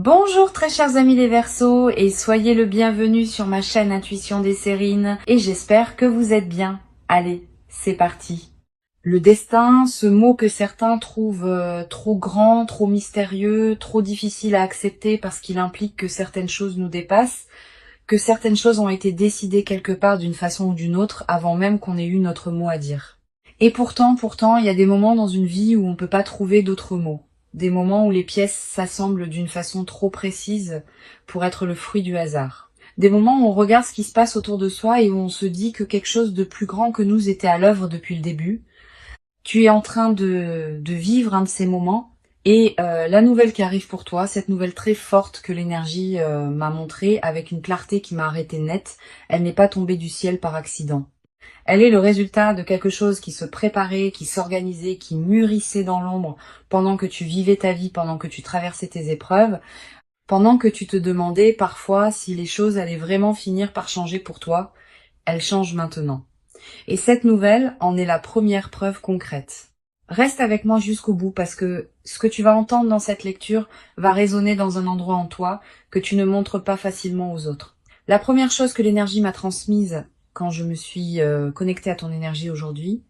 Bonjour très chers amis les Verseaux et soyez le bienvenu sur ma chaîne Intuition des Sérines et j'espère que vous êtes bien. Allez, c'est parti. Le destin, ce mot que certains trouvent trop grand, trop mystérieux, trop difficile à accepter parce qu'il implique que certaines choses nous dépassent, que certaines choses ont été décidées quelque part d'une façon ou d'une autre avant même qu'on ait eu notre mot à dire. Et pourtant, il y a des moments dans une vie où on peut pas trouver d'autres mots. Des moments où les pièces s'assemblent d'une façon trop précise pour être le fruit du hasard. Des moments où on regarde ce qui se passe autour de soi et où on se dit que quelque chose de plus grand que nous était à l'œuvre depuis le début. Tu es en train de vivre un de ces moments et la nouvelle qui arrive pour toi, cette nouvelle très forte que l'énergie m'a montrée avec une clarté qui m'a arrêté net, elle n'est pas tombée du ciel par accident. Elle est le résultat de quelque chose qui se préparait, qui s'organisait, qui mûrissait dans l'ombre pendant que tu vivais ta vie, pendant que tu traversais tes épreuves, pendant que tu te demandais parfois si les choses allaient vraiment finir par changer pour toi. Elles changent maintenant. Et cette nouvelle en est la première preuve concrète. Reste avec moi jusqu'au bout parce que ce que tu vas entendre dans cette lecture va résonner dans un endroit en toi que tu ne montres pas facilement aux autres. La première chose que l'énergie m'a transmise quand je me suis connectée à ton énergie aujourd'hui,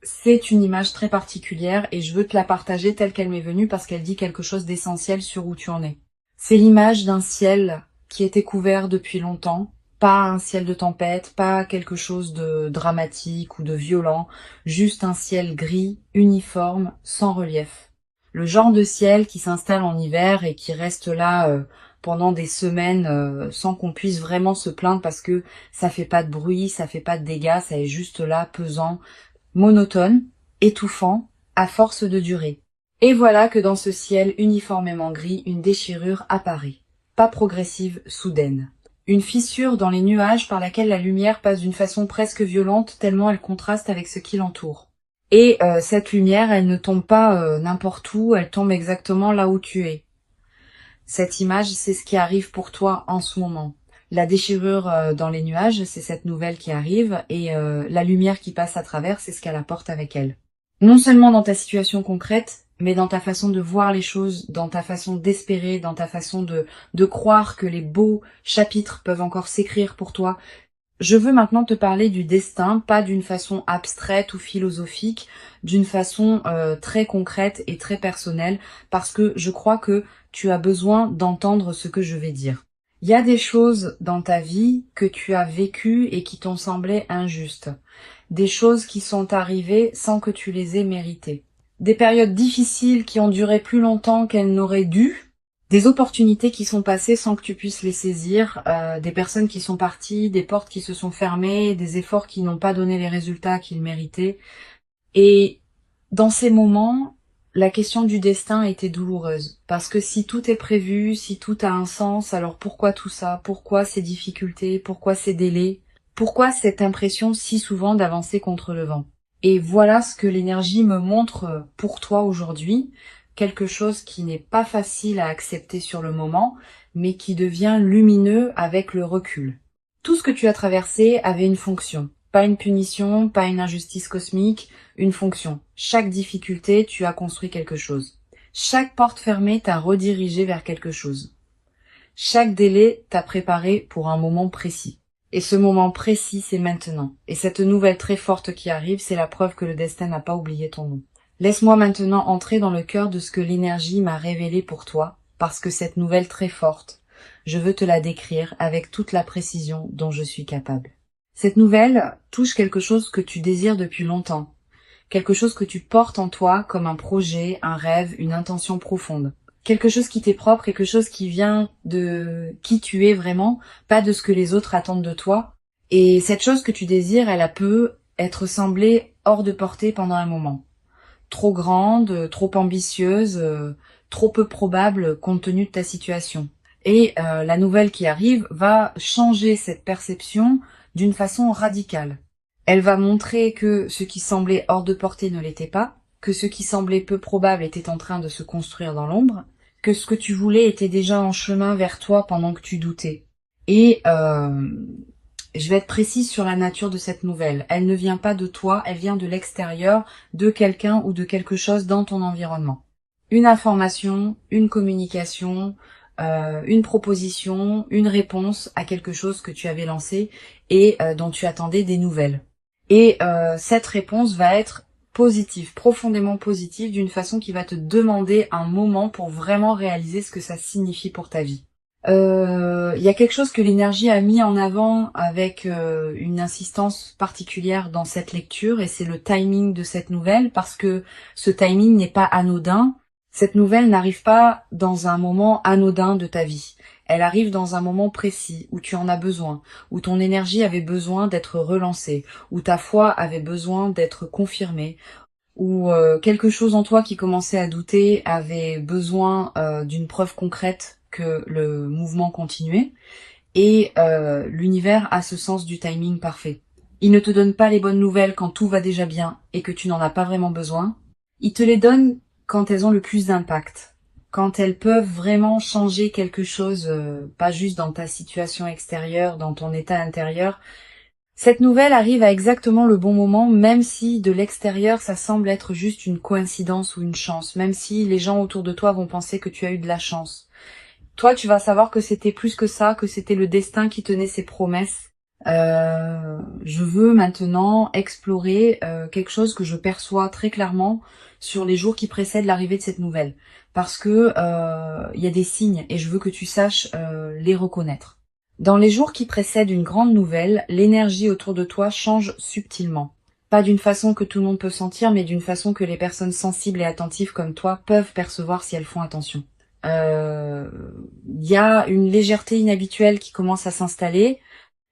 c'est une image très particulière et je veux te la partager telle qu'elle m'est venue parce qu'elle dit quelque chose d'essentiel sur où tu en es. C'est l'image d'un ciel qui était couvert depuis longtemps, pas un ciel de tempête, pas quelque chose de dramatique ou de violent, juste un ciel gris, uniforme, sans relief. Le genre de ciel qui s'installe en hiver et qui reste là pendant des semaines sans qu'on puisse vraiment se plaindre parce que ça fait pas de bruit, ça fait pas de dégâts, ça est juste là, pesant, monotone, étouffant, à force de durer. Et voilà que dans ce ciel uniformément gris, une déchirure apparaît, pas progressive, soudaine. Une fissure dans les nuages par laquelle la lumière passe d'une façon presque violente tellement elle contraste avec ce qui l'entoure. Et cette lumière, elle ne tombe pas n'importe où, elle tombe exactement là où tu es. Cette image, c'est ce qui arrive pour toi en ce moment. La déchirure dans les nuages, c'est cette nouvelle qui arrive, et la lumière qui passe à travers, c'est ce qu'elle apporte avec elle. Non seulement dans ta situation concrète, mais dans ta façon de voir les choses, dans ta façon d'espérer, dans ta façon de croire que les beaux chapitres peuvent encore s'écrire pour toi. Je veux maintenant te parler du destin, pas d'une façon abstraite ou philosophique, d'une façon très concrète et très personnelle, parce que je crois que tu as besoin d'entendre ce que je vais dire. Il y a des choses dans ta vie que tu as vécues et qui t'ont semblé injustes. Des choses qui sont arrivées sans que tu les aies méritées. Des périodes difficiles qui ont duré plus longtemps qu'elles n'auraient dû. Des opportunités qui sont passées sans que tu puisses les saisir, des personnes qui sont parties, des portes qui se sont fermées, des efforts qui n'ont pas donné les résultats qu'ils méritaient. Et dans ces moments, la question du destin était douloureuse. Parce que si tout est prévu, si tout a un sens, alors pourquoi tout ça? Pourquoi ces difficultés? Pourquoi ces délais? Pourquoi cette impression si souvent d'avancer contre le vent? Et voilà ce que l'énergie me montre pour toi aujourd'hui. Quelque chose qui n'est pas facile à accepter sur le moment, mais qui devient lumineux avec le recul. Tout ce que tu as traversé avait une fonction. Pas une punition, pas une injustice cosmique, une fonction. Chaque difficulté, tu as construit quelque chose. Chaque porte fermée t'a redirigé vers quelque chose. Chaque délai t'a préparé pour un moment précis. Et ce moment précis, c'est maintenant. Et cette nouvelle très forte qui arrive, c'est la preuve que le destin n'a pas oublié ton nom. Laisse-moi maintenant entrer dans le cœur de ce que l'énergie m'a révélé pour toi, parce que cette nouvelle très forte, je veux te la décrire avec toute la précision dont je suis capable. Cette nouvelle touche quelque chose que tu désires depuis longtemps, quelque chose que tu portes en toi comme un projet, un rêve, une intention profonde. Quelque chose qui t'est propre, quelque chose qui vient de qui tu es vraiment, pas de ce que les autres attendent de toi. Et cette chose que tu désires, elle a peut être semblée hors de portée pendant un moment. Trop grande, trop ambitieuse, trop peu probable compte tenu de ta situation. Et la nouvelle qui arrive va changer cette perception d'une façon radicale. Elle va montrer que ce qui semblait hors de portée ne l'était pas, que ce qui semblait peu probable était en train de se construire dans l'ombre, que ce que tu voulais était déjà en chemin vers toi pendant que tu doutais. Et je vais être précise sur la nature de cette nouvelle. Elle ne vient pas de toi, elle vient de l'extérieur, de quelqu'un ou de quelque chose dans ton environnement. une information, une communication, une proposition, une réponse à quelque chose que tu avais lancé et dont tu attendais des nouvelles. Et cette réponse va être positive, profondément positive, d'une façon qui va te demander un moment pour vraiment réaliser ce que ça signifie pour ta vie. Il y a quelque chose que l'énergie a mis en avant avec une insistance particulière dans cette lecture, et c'est le timing de cette nouvelle, parce que ce timing n'est pas anodin. Cette nouvelle n'arrive pas dans un moment anodin de ta vie. Elle arrive dans un moment précis où tu en as besoin, où ton énergie avait besoin d'être relancée, où ta foi avait besoin d'être confirmée, où quelque chose en toi qui commençait à douter avait besoin d'une preuve concrète que le mouvement continuait. Et l'univers a ce sens du timing parfait. Il ne te donne pas les bonnes nouvelles quand tout va déjà bien et que tu n'en as pas vraiment besoin. Il te les donne quand elles ont le plus d'impact, quand elles peuvent vraiment changer quelque chose, pas juste dans ta situation extérieure, dans ton état intérieur. Cette nouvelle arrive à exactement le bon moment, même si de l'extérieur ça semble être juste une coïncidence ou une chance, même si les gens autour de toi vont penser que tu as eu de la chance. Toi, tu vas savoir que c'était plus que ça, que c'était le destin qui tenait ses promesses. Je veux maintenant explorer quelque chose que je perçois très clairement sur les jours qui précèdent l'arrivée de cette nouvelle, parce que y a des signes et je veux que tu saches les reconnaître. Dans les jours qui précèdent une grande nouvelle, l'énergie autour de toi change subtilement. Pas d'une façon que tout le monde peut sentir, mais d'une façon que les personnes sensibles et attentives comme toi peuvent percevoir si elles font attention. Y a une légèreté inhabituelle qui commence à s'installer.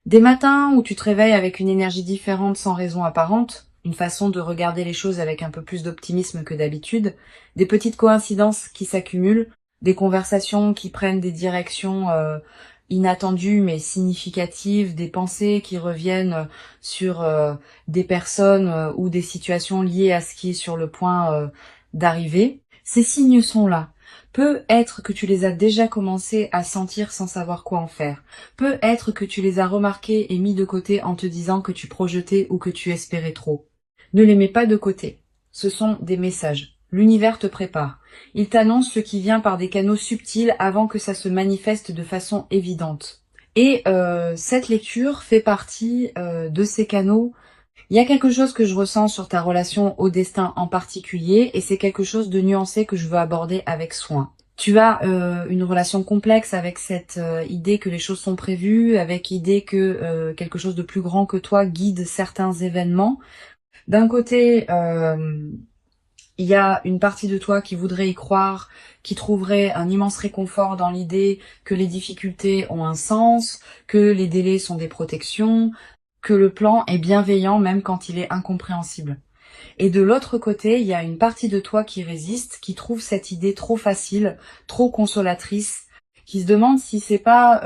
Des matins où tu te réveilles avec une énergie différente sans raison apparente, une façon de regarder les choses avec un peu plus d'optimisme que d'habitude, des petites coïncidences qui s'accumulent, des conversations qui prennent des directions inattendues mais significatives, des pensées qui reviennent sur des personnes ou des situations liées à ce qui est sur le point d'arriver. Ces signes sont là. Peut être que tu les as déjà commencé à sentir sans savoir quoi en faire. Peut être que tu les as remarqués et mis de côté en te disant que tu projetais ou que tu espérais trop. Ne les mets pas de côté. Ce sont des messages. L'univers te prépare. Il t'annonce ce qui vient par des canaux subtils avant que ça se manifeste de façon évidente. Et cette lecture fait partie de ces canaux. Il y a quelque chose que je ressens sur ta relation au destin en particulier, et c'est quelque chose de nuancé que je veux aborder avec soin. Tu as une relation complexe avec cette idée que les choses sont prévues, avec l'idée que quelque chose de plus grand que toi guide certains événements. D'un côté, il y a une partie de toi qui voudrait y croire, qui trouverait un immense réconfort dans l'idée que les difficultés ont un sens, que les délais sont des protections, que le plan est bienveillant même quand il est incompréhensible. Et de l'autre côté, il y a une partie de toi qui résiste, qui trouve cette idée trop facile, trop consolatrice, qui se demande si c'est pas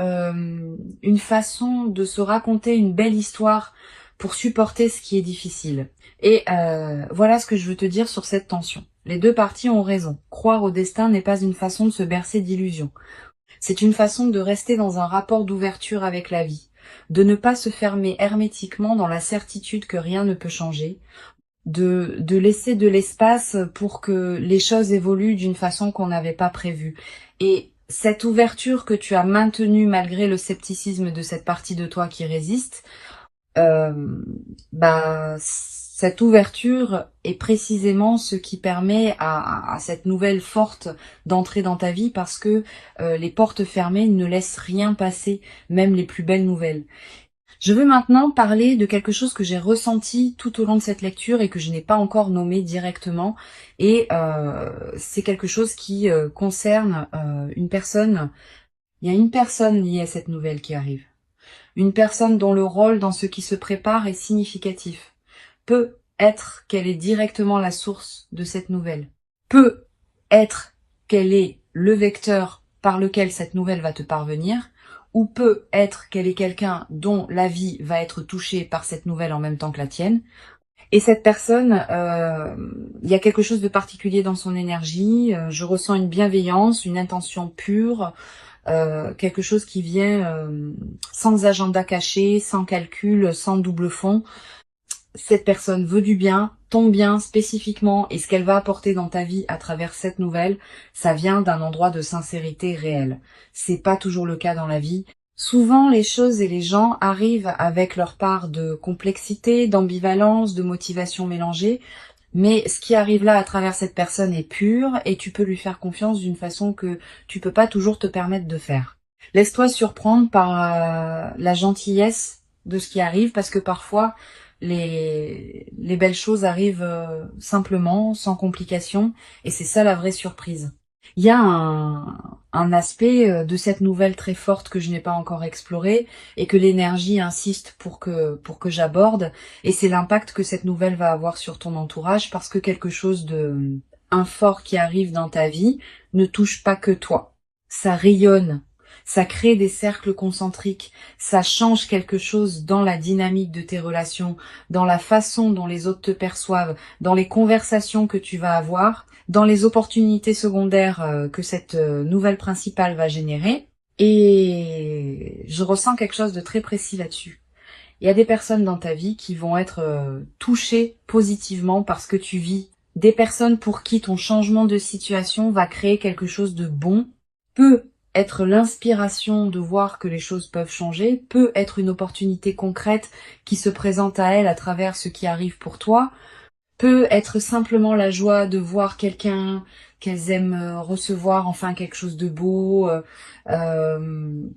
une façon de se raconter une belle histoire pour supporter ce qui est difficile. Et voilà ce que je veux te dire sur cette tension. Les deux parties ont raison. Croire au destin n'est pas une façon de se bercer d'illusions. C'est une façon de rester dans un rapport d'ouverture avec la vie, de ne pas se fermer hermétiquement dans la certitude que rien ne peut changer, de laisser de l'espace pour que les choses évoluent d'une façon qu'on n'avait pas prévue. Et cette ouverture que tu as maintenue malgré le scepticisme de cette partie de toi qui résiste, cette ouverture est précisément ce qui permet à cette nouvelle forte d'entrer dans ta vie, parce que les portes fermées ne laissent rien passer, même les plus belles nouvelles. Je veux maintenant parler de quelque chose que j'ai ressenti tout au long de cette lecture et que je n'ai pas encore nommé directement. Et c'est quelque chose qui concerne une personne. Il y a une personne liée à cette nouvelle qui arrive. Une personne dont le rôle dans ce qui se prépare est significatif. Peut être qu'elle est directement la source de cette nouvelle. Peut être qu'elle est le vecteur par lequel cette nouvelle va te parvenir. Ou peut être qu'elle est quelqu'un dont la vie va être touchée par cette nouvelle en même temps que la tienne. Et cette personne, il y a quelque chose de particulier dans son énergie. Je ressens une bienveillance, une intention pure, quelque chose qui vient sans agenda caché, sans calcul, sans double fond. Cette personne veut du bien, ton bien spécifiquement et ce qu'elle va apporter dans ta vie à travers cette nouvelle, ça vient d'un endroit de sincérité réelle. C'est pas toujours le cas dans la vie. Souvent, les choses et les gens arrivent avec leur part de complexité, d'ambivalence, de motivation mélangée, mais ce qui arrive là à travers cette personne est pur et tu peux lui faire confiance d'une façon que tu peux pas toujours te permettre de faire. Laisse-toi surprendre par la gentillesse de ce qui arrive parce que parfois les belles choses arrivent simplement, sans complication, et c'est ça la vraie surprise. Il y a un aspect de cette nouvelle très forte que je n'ai pas encore exploré et que l'énergie insiste pour que j'aborde, et c'est l'impact que cette nouvelle va avoir sur ton entourage, parce que quelque chose de un fort qui arrive dans ta vie ne touche pas que toi. Ça rayonne. Ça crée des cercles concentriques, ça change quelque chose dans la dynamique de tes relations, dans la façon dont les autres te perçoivent, dans les conversations que tu vas avoir, dans les opportunités secondaires que cette nouvelle principale va générer. Et je ressens quelque chose de très précis là-dessus. Il y a des personnes dans ta vie qui vont être touchées positivement par ce que tu vis. Des personnes pour qui ton changement de situation va créer quelque chose de bon, peut être l'inspiration de voir que les choses peuvent changer, peut être une opportunité concrète qui se présente à elle à travers ce qui arrive pour toi, peut être simplement la joie de voir quelqu'un qu'elles aiment recevoir, enfin quelque chose de beau. Il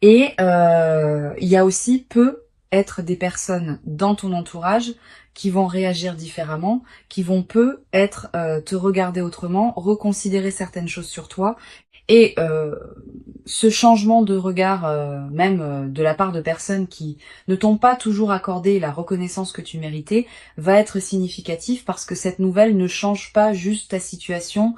y a aussi peut être des personnes dans ton entourage qui vont réagir différemment, qui vont peut être te regarder autrement, reconsidérer certaines choses sur toi. Et ce changement de regard, même de la part de personnes qui ne t'ont pas toujours accordé la reconnaissance que tu méritais, va être significatif parce que cette nouvelle ne change pas juste ta situation,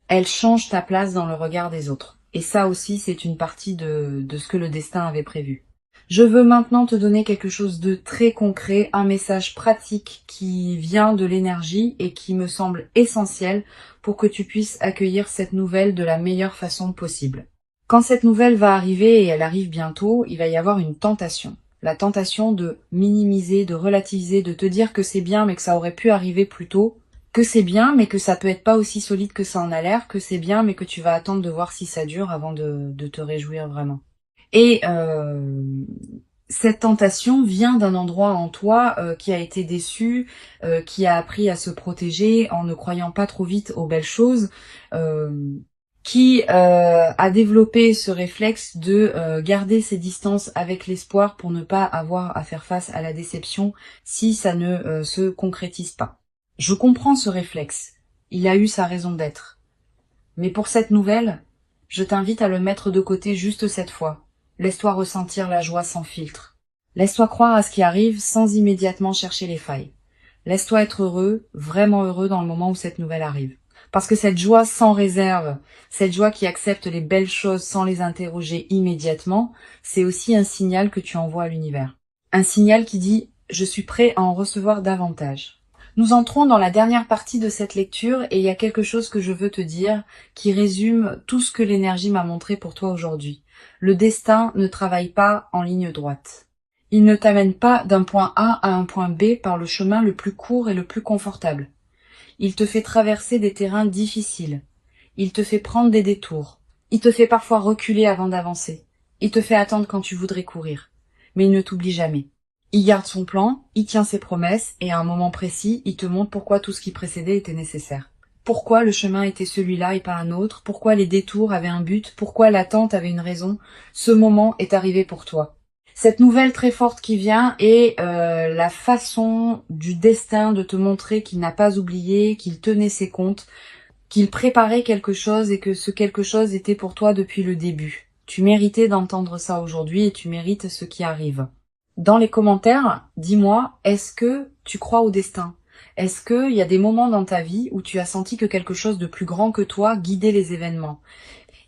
elle change ta place dans le regard des autres. Et ça aussi, c'est une partie de ce que le destin avait prévu. Je veux maintenant te donner quelque chose de très concret, un message pratique qui vient de l'énergie et qui me semble essentiel pour que tu puisses accueillir cette nouvelle de la meilleure façon possible. Quand cette nouvelle va arriver, et elle arrive bientôt, il va y avoir une tentation. La tentation de minimiser, de relativiser, de te dire que c'est bien mais que ça aurait pu arriver plus tôt, que c'est bien mais que ça peut être pas aussi solide que ça en a l'air, que c'est bien mais que tu vas attendre de voir si ça dure avant de te réjouir vraiment. Et cette tentation vient d'un endroit en toi qui a été déçu, qui a appris à se protéger en ne croyant pas trop vite aux belles choses, qui a développé ce réflexe de garder ses distances avec l'espoir pour ne pas avoir à faire face à la déception si ça ne se concrétise pas. Je comprends ce réflexe, il a eu sa raison d'être. Mais pour cette nouvelle, je t'invite à le mettre de côté juste cette fois. Laisse-toi ressentir la joie sans filtre. Laisse-toi croire à ce qui arrive sans immédiatement chercher les failles. Laisse-toi être heureux, vraiment heureux dans le moment où cette nouvelle arrive. Parce que cette joie sans réserve, cette joie qui accepte les belles choses sans les interroger immédiatement, c'est aussi un signal que tu envoies à l'univers. Un signal qui dit « Je suis prêt à en recevoir davantage ». Nous entrons dans la dernière partie de cette lecture et il y a quelque chose que je veux te dire qui résume tout ce que l'énergie m'a montré pour toi aujourd'hui. Le destin ne travaille pas en ligne droite. Il ne t'amène pas d'un point A à un point B par le chemin le plus court et le plus confortable. Il te fait traverser des terrains difficiles. Il te fait prendre des détours. Il te fait parfois reculer avant d'avancer. Il te fait attendre quand tu voudrais courir. Mais il ne t'oublie jamais. Il garde son plan, il tient ses promesses, et à un moment précis, il te montre pourquoi tout ce qui précédait était nécessaire. Pourquoi le chemin était celui-là et pas un autre, pourquoi les détours avaient un but, pourquoi l'attente avait une raison. Ce moment est arrivé pour toi. Cette nouvelle très forte qui vient est la façon du destin de te montrer qu'il n'a pas oublié, qu'il tenait ses comptes, qu'il préparait quelque chose et que ce quelque chose était pour toi depuis le début. Tu méritais d'entendre ça aujourd'hui et tu mérites ce qui arrive. Dans les commentaires, dis-moi, est-ce que tu crois au destin ? Est-ce qu'il y a des moments dans ta vie où tu as senti que quelque chose de plus grand que toi guidait les événements ?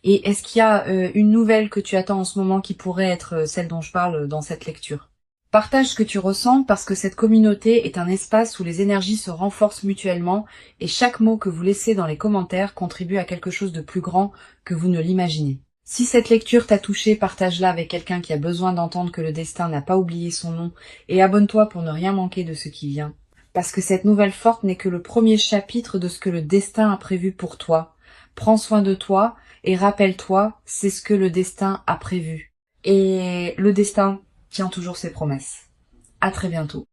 Et est-ce qu'il y a une nouvelle que tu attends en ce moment qui pourrait être celle dont je parle dans cette lecture ? Partage ce que tu ressens parce que cette communauté est un espace où les énergies se renforcent mutuellement et chaque mot que vous laissez dans les commentaires contribue à quelque chose de plus grand que vous ne l'imaginez. Si cette lecture t'a touché, partage-la avec quelqu'un qui a besoin d'entendre que le destin n'a pas oublié son nom et abonne-toi pour ne rien manquer de ce qui vient. Parce que cette nouvelle forte n'est que le premier chapitre de ce que le destin a prévu pour toi. Prends soin de toi et rappelle-toi, c'est ce que le destin a prévu. Et le destin tient toujours ses promesses. À très bientôt.